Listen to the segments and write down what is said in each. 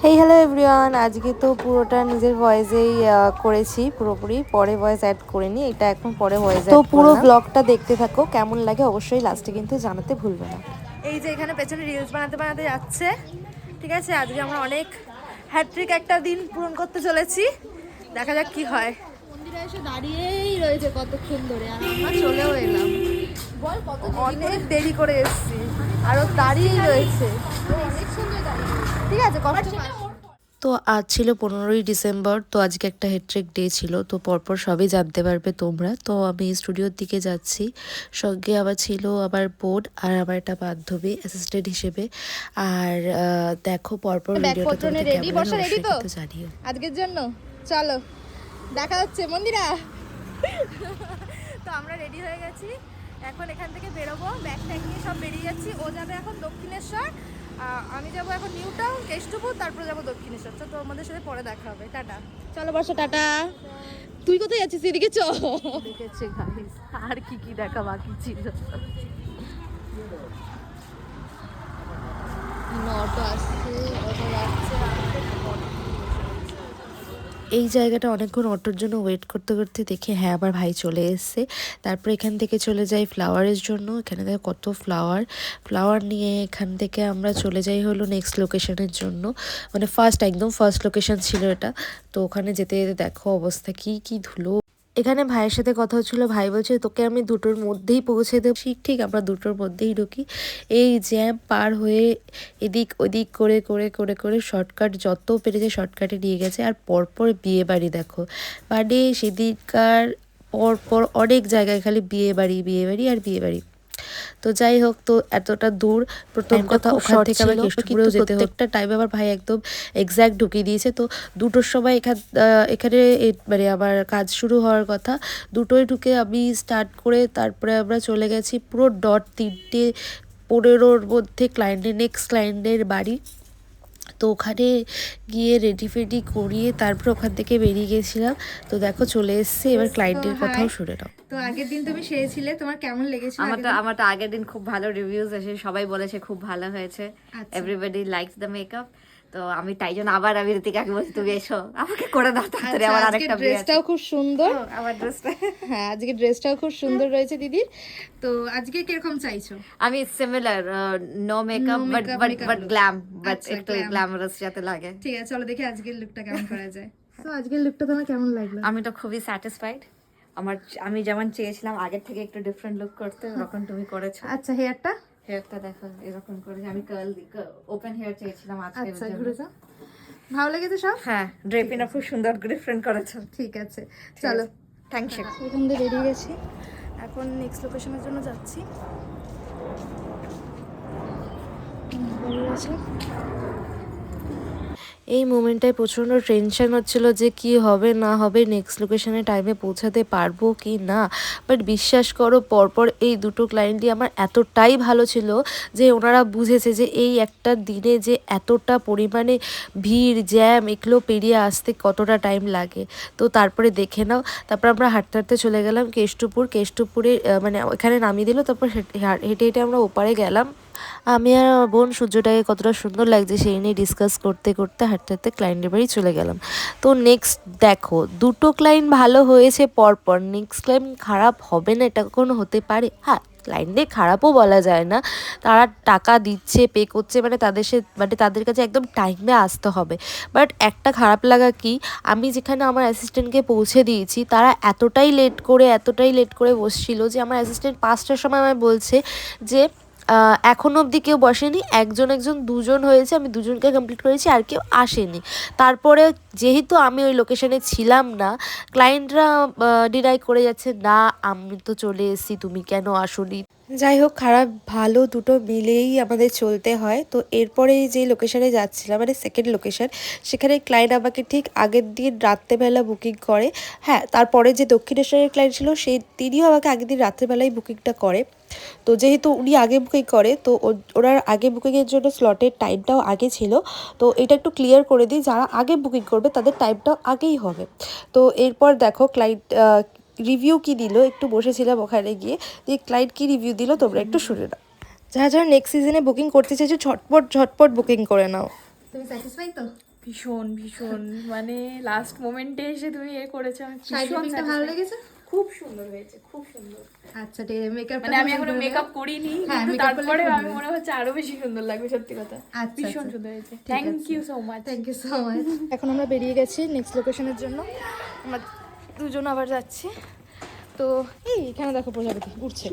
Hey hello everyone, আজকে তো পুরোটা নিজের ভয়েসেই করেছি, পুরোপুরি পরে ভয়েস অ্যাড করিনি, এটা এখন পরে ভয়েস অ্যাড করলাম। তো পুরো ব্লগটা দেখতে থাকো, কেমন লাগে অবশ্যই লাস্টে কিন্তু জানাতে ভুলবে না। এই যে এখানে পেছনে রিলস বানাতে বানাতে যাচ্ছে, ঠিক আছে। আজকে আমরা অনেক হ্যাট্রিক একটা দিন পূরণ করতে চলেছি, দেখা যাক কি হয়। মন্দিরে এসে দাঁড়িয়েই রয়েছে কতক্ষণ ধরে, আর আমরা চলেও এলাম, বল কত অনেক দেরি করে এসেছি, আরও দাঁড়িয়েই রয়েছে। অনেক সুন্দর দাঁড়িয়ে, ঠিক আছে, কষ্ট। তো আজ ছিল 15ই ডিসেম্বর, তো আজকে একটা হেট্রিক ডে ছিল, তো পরপর সবই জানতে পারবে তোমরা। তো আমি স্টুডিওর দিকে যাচ্ছি, সঙ্গে আবার ছিল আমার বোন আর আমার একটা বান্ধবী অ্যাসিস্ট্যান্ট হিসেবে। আর দেখো পরপর ভিডিওটা তোমাদের রেডি কেমন বসা রেডি তো জানিও আজকের জন্য। চলো দেখা হচ্ছে মন্দিরা। তো আমরা রেডি হয়ে গেছি, এখন এখান থেকে বেরোবো, ব্যাগ ট্যাগ নিয়ে সব বেরিয়ে যাচ্ছি। ও যাবে এখন দক্ষিণেশ্বর, আমি যাবো এখন নিউ টাউন, কেষ্টপুর, তারপর যাবো দক্ষিণেশ্বর। তো তোমাদের সাথে পরে দেখা হবে, টাটা। চলো বর্ষা, টাটা। তুই কোথায় যাচ্ছিস? এদিকে চ। দেখেছে গাইস, আর কি কি দেখা বাকি ছিল। অটো আসছে, অটো যাচ্ছে। এই জায়গাটা অনেকক্ষণ অটোর জন্য ওয়েট করতে করতে দেখে হ্যাঁ আমার ভাই চলে এসছে। তারপর এখান থেকে চলে যাই ফ্লাওয়ারের জন্য, এখানে দেখো কত ফ্লাওয়ার নিয়ে এখান থেকে আমরা চলে যাই হলো নেক্সট লোকেশনের জন্য, মানে একদম ফার্স্ট লোকেশন ছিল এটা। তো ওখানে যেতে যেতে দেখো অবস্থা কি ধুলো। এখানে ভাইয়ের সাথে কথা হচ্ছিল, ভাই বলছে তোকে আমি দুটোর মধ্যেই পৌঁছে দেবো। ঠিক আমরা দুটোর মধ্যেই ঢুকি, এই জ্যাম পার হয়ে এদিক ওদিক করে করে করে করে শর্টকাট যত পেরেছে শর্টকাটে নিয়ে গেছে। আর পরপর বিয়ে বাড়ি দেখো, মানে সেদিনকার পরপর অনেক জায়গায় খালি বিয়ে বাড়ি আর বিয়ে বাড়ি। তো যাই হোক, তো এতটা দূর, প্রথম কথা ওখান থেকে আবার কেষ্টপুরেও যেতে হোক, একটা টাইম আবার ভাই একদম এক্স্যাক্ট ঢুকিয়ে দিয়েছে। তো দুটোর সময় এখানে মানে আমার কাজ শুরু হওয়ার কথা, দুটোয় ঢুকে আমি স্টার্ট করে তারপরে আমরা চলে গেছি পুরো ডট 3:15-র মধ্যে নেক্সট ক্লায়েন্টের বাড়ি। তো ওখানে গিয়ে রেডি ফেডি করিয়ে তারপর ওখান থেকে বেরিয়ে গেছিলাম। তো দেখো চলে এসছে, এবার ক্লায়েন্টের কথাও শুনে নাও। তো আগের দিন তুমি সেরেছিলে, তোমার কেমন লেগেছিল? আমার তো আগের দিন খুব ভালো রিভিউজ এসে, সবাই বলেছে খুব ভালো হয়েছে, এভরিবডি লাইকস দ্য মেকআপ। তো আমি তাই জন্য আবার আমি ঋতিকাকে বলছি তুমি এসো আমাকে করে দাও তাড়াতাড়ি, আমার আরেকটা বিয়ে আছে। ড্রেসটাও খুব সুন্দর, আমার ড্রেসটা, হ্যাঁ আজকে ড্রেসটাও খুব সুন্দর রয়েছে দিদির। তো আজকে কিরকম চাইছো? আমি similar, no makeup but glam, but একটু গ্ল্যামারাস যাতে লাগে। ঠিক আছে, চলো দেখি আজকের লুকটা কেমন করা যায়। তো আজকের লুকটা তোমার কেমন লাগলো? আমি তো খুবই স্যাটিসফাইড। আমি যেমন চেয়েছিলাম আগের থেকে একটু ডিফারেন্ট লুক করতে, ওরকম তুমি করেছো। আচ্ছা হেয়ারটা দেখো এরকম করে, আমি ওপেন হেয়ার চেয়েছিলাম আজকে। আচ্ছা ঘুরে যাও, ভালো লেগেছে সব? হ্যাঁ, ড্রেপিংটা খুব সুন্দর ডিফারেন্ট করেছো। ঠিক আছে চলো, থ্যাংক ইউ। এখান থেকে বেরিয়ে গেছি, এখন নেক্সট লোকেশনের জন্য যাচ্ছি। এই মোমেন্টটায় প্রচণ্ড টেনশন হচ্ছিল যে কি হবে না হবে, নেক্সট লোকেশনে টাইমে পৌঁছাতে পারবো কি না। বাট বিশ্বাস করো পরপর এই দুটো ক্লায়েন্টই আমার এতটাই ভালো ছিল যে ওনারা বুঝেছে যে এই একটা দিনে যে এতটা পরিমাণে ভিড় জ্যাম এগুলো পেরিয়ে আসতে কতটা টাইম লাগে। তো তারপরে দেখে নাও, তারপর আমরা হাঁটতে হাঁটতে চলে গেলাম কেষ্টপুরে, মানে এখানে নামিয়ে দিল, তারপর হেঁটে হেঁটে আমরা ওপারে গেলাম। আমি আর আমার বোন সূর্যটাকে কতটা সুন্দর লাগছে সেই নিয়ে ডিসকাস করতে করতে হাঁটতে হাঁটতে ক্লায়েন্টের বাড়ি চলে গেলাম। তো নেক্সট দেখো দুটো ক্লায়েন্ট ভালো হয়েছে পরপর, নেক্সট ক্লায়েন্ট খারাপ হবে না এটা কখনো হতে পারে? হ্যাঁ, ক্লায়েন্টদের খারাপও বলা যায় না, তারা টাকা দিচ্ছে পে করছে, মানে তাদের কাছে একদম টাইমে আসতে হবে। বাট একটা খারাপ লাগা কি, আমি যেখানে আমার অ্যাসিস্ট্যান্টকে পৌঁছে দিয়েছি তারা এতটাই লেট করে বসছিল যে আমার অ্যাসিস্ট্যান্ট 5টার সময় আমায় বলছে যে এখনও অবধি কেউ বসেনি, একজন দুজন হয়েছে, আমি দুজনকে কমপ্লিট করেছি, আর কেউ আসেনি। তারপরে যেহেতু আমি ওই লোকেশনে ছিলাম না, ক্লায়েন্টরা ডিনাই করে যাচ্ছে না আমি তো চলে এসেছি তুমি কেন আসোনি। যাই হোক, খারাপ ভালো দুটো মিলেই আমাদের চলতে হয়। তো এরপরে যে লোকেশনে যাচ্ছিলাম মানে সেকেন্ড লোকেশন, সেখানে ক্লায়েন্ট আমাকে ঠিক আগের দিন রাত্রেবেলা বুকিং করে। হ্যাঁ, তারপরে যে দক্ষিণেশ্বরের ক্লায়েন্ট ছিল তিনিও আমাকে আগের দিন রাত্রেবেলায় বুকিংটা করে। তো যেহেতু উনি আগে বুকিং করে, তো ওনার আগে বুকিংয়ের জন্য স্লটের টাইমটাও আগে ছিল। তো এটা একটু ক্লিয়ার করে দিই, যারা আগে বুকিং করবে তাদের টাইমটাও আগেই হবে। তো এরপর দেখো ক্লায়েন্ট রিভিউ কি দিল, একটু বসেছিলাম ওখানে গিয়ে, যে ক্লায়েন্ট কি রিভিউ দিল তোমরা একটু শুনে নাও। যারা নেক্সট সিজনে বুকিং করতে চাইছো ঝটপট বুকিং করে নাও। তুমি স্যাটিসফাই তো? ভীষণ ভীষণ মানে লাস্ট মোমেন্টে এসে তুমি করেছো, আমি সাইড ভীষণ পিকটা ভালো লেগেছে? খুব সুন্দর হয়েছে, খুব সুন্দর। আচ্ছা ঠিক আছে, মেকআপ মানে আমি এখনো মেকআপ করিনি, হ্যাঁ, কিন্তু makeup করলে তারপরে খুব আমি ভালো। মনে হচ্ছে আরো বেশি সুন্দর লাগবে, সত্যি কথা। আচ্ছা, ভীষণ আচ্ছা। সুন্দর হয়েছে, ঠিক থ্যাংক আছে। You so much. Thank you so much. এখন আমরা বেরিয়ে গেছি নেক্সট লোকেশনের জন্য, আমরা দুজন আবার যাচ্ছি। তো এখানে দেখো প্রজাপতি উঠছে,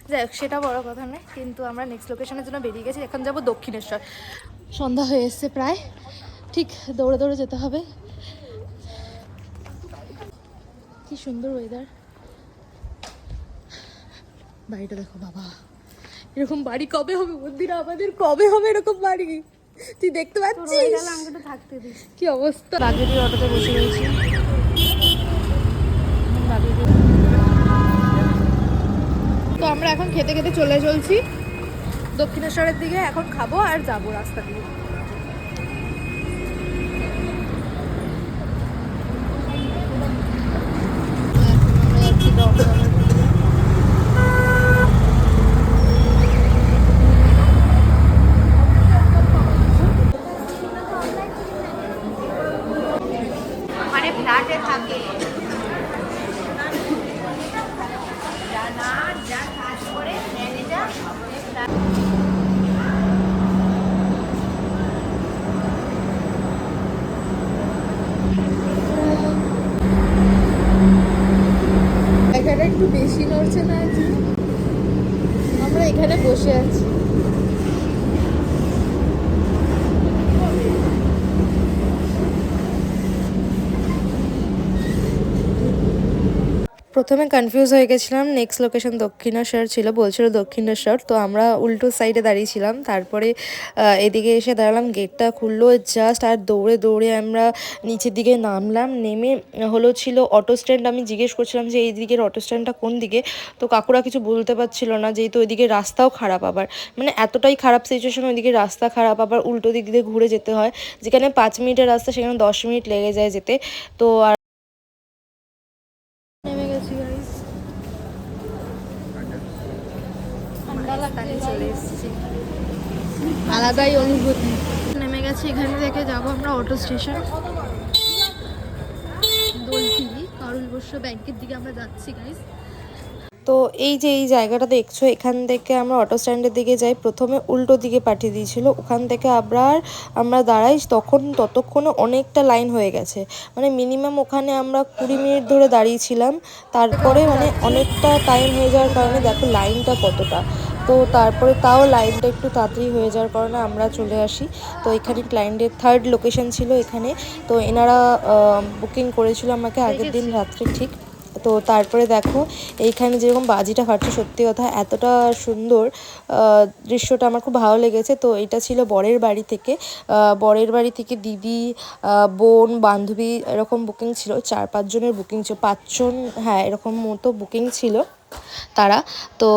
যাই হোক সেটা বড় কথা নয়, কিন্তু আমরা নেক্সট লোকেশনের জন্য বেরিয়ে গেছি। এখন যাব দক্ষিণেশ্বর। সন্ধ্যা হয়ে এসছে প্রায়, ঠিক দৌড়ে দৌড়ে যেতে হবে। কি সুন্দর ওয়েদার, বাড়িটা দেখো বাবা, এরকম বাড়ি কবে হবে মন্দিরা, আমাদের কবে হবে এরকম বাড়ি? তুই দেখতে পাচ্ছিস থাকতে দিস কি অবস্থা। বাগেরহাটের অটোতে বসে রয়েছি, তো আমরা এখন খেতে খেতে চলে চলছি দক্ষিণেশ্বরের দিকে। এখন খাবো আর যাবো রাস্তা দিয়ে। মানে ফ্ল্যাটে থাকে যা কাজ করে ম্যানেজার জায়গাটা একটু বেশি নড়ছে না আজকে? আমরা এখানে বসে আছি। প্রথমে কনফিউজ হয়ে গেছিলাম, নেক্সট লোকেশন দক্ষিণেশ্বর ছিল, বলছিল দক্ষিণেশ্বর, তো আমরা উল্টো সাইডে দাঁড়িয়েছিলাম। তারপরে এদিকে এসে দাঁড়ালাম, গেটটা খুললো জাস্ট, আর দৌড়ে দৌড়ে আমরা নিচের দিকে নামলাম। নেমে ছিল অটো স্ট্যান্ড। আমি জিজ্ঞেস করছিলাম যে এই দিকের অটো স্ট্যান্ডটা কোন দিকে, তো কাকুরা কিছু বলতে পারছিল না, যেহেতু ওইদিকে রাস্তাও খারাপ, আবার মানে এতটাই খারাপ সিচুয়েশন, ওইদিকে রাস্তা খারাপ, আবার উল্টো দিক দিয়ে ঘুরে যেতে হয়, যেখানে 5 মিনিটের রাস্তা সেখানে 10 মিনিট লেগে যায় যেতে। তো আর নেমে গেছি গাইস, চলে এসেছি। আলাদাই অনুভূতি। নেমে গেছি, এখানে থেকে যাবো আমরা অটো স্টেশন দোলটি, কারুল বস্য ব্যাংকের দিকে আমরা যাচ্ছি গাইস। তো এই যে এই জায়গাটা দেখছো, এখান থেকে আমরা অটো স্ট্যান্ডের দিকে যাই। প্রথমে উল্টো দিকে পাঠিয়ে দিয়েছিল, ওখান থেকে আবার আমরা দাঁড়াই, ততক্ষণে অনেকটা লাইন হয়ে গেছে, মানে মিনিমাম ওখানে আমরা 20 মিনিট ধরে দাঁড়িয়েছিলাম। তারপরে মানে অনেকটা টাইম হয়ে যাওয়ার কারণে দেখো লাইনটা কতটা, তো তারপরে তাও লাইনটা একটু তাড়াতাড়ি হয়ে যাওয়ার কারণে আমরা চলে আসি। তো এখানে ক্লায়েন্টের 3rd লোকেশন ছিল এখানে, তো এনারা বুকিং করেছিল আমাকে আগের দিন রাত্রে ঠিক। তো তারপরে দেখো এইখানে যেরকম বাজিটা ফাটছে, সত্যি কথা এতটা সুন্দর দৃশ্যটা আমার খুব ভালো লেগেছে। তো এটা ছিল বরের বাড়ি থেকে দিদি, বোন, বান্ধবী এরকম বুকিং ছিল, 4-5 জনের বুকিং ছিল, 5 জন, হ্যাঁ এরকম মতো বুকিং ছিল তারা। তো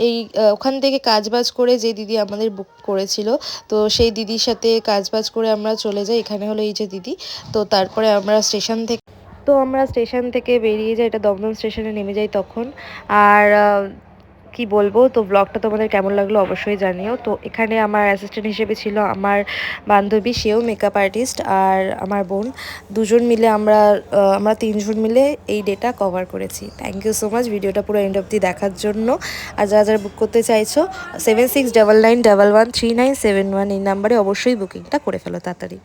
এই ওখান থেকে কাজবাজ করে যে দিদি আমাদের বুক করেছিল, তো সেই দিদির সাথে কাজবাজ করে আমরা চলে যাই। এখানে হলো এই যে দিদি। তো তারপরে আমরা স্টেশন থেকে বেরিয়ে যাই, এটা দমদম স্টেশনে নেমে যাই তখন। আর কি বলবো, তো ব্লগটা তোমাদের কেমন লাগলো অবশ্যই জানিও। তো এখানে আমার অ্যাসিস্ট্যান্ট হিসেবে ছিল আমার বান্ধবী, সেও মেকআপ আর্টিস্ট, আর আমার বোন, দুজন মিলে আমরা 3জন মিলে এই ডেটা কভার করেছি। থ্যাংক ইউ সো মাচ ভিডিওটা পুরো এন্ড অবধি দেখার জন্য। আর যারা যারা বুক করতে চাইছো 7699113971 এই নাম্বারে অবশ্যই বুকিংটা করে ফেলো তাড়াতাড়ি।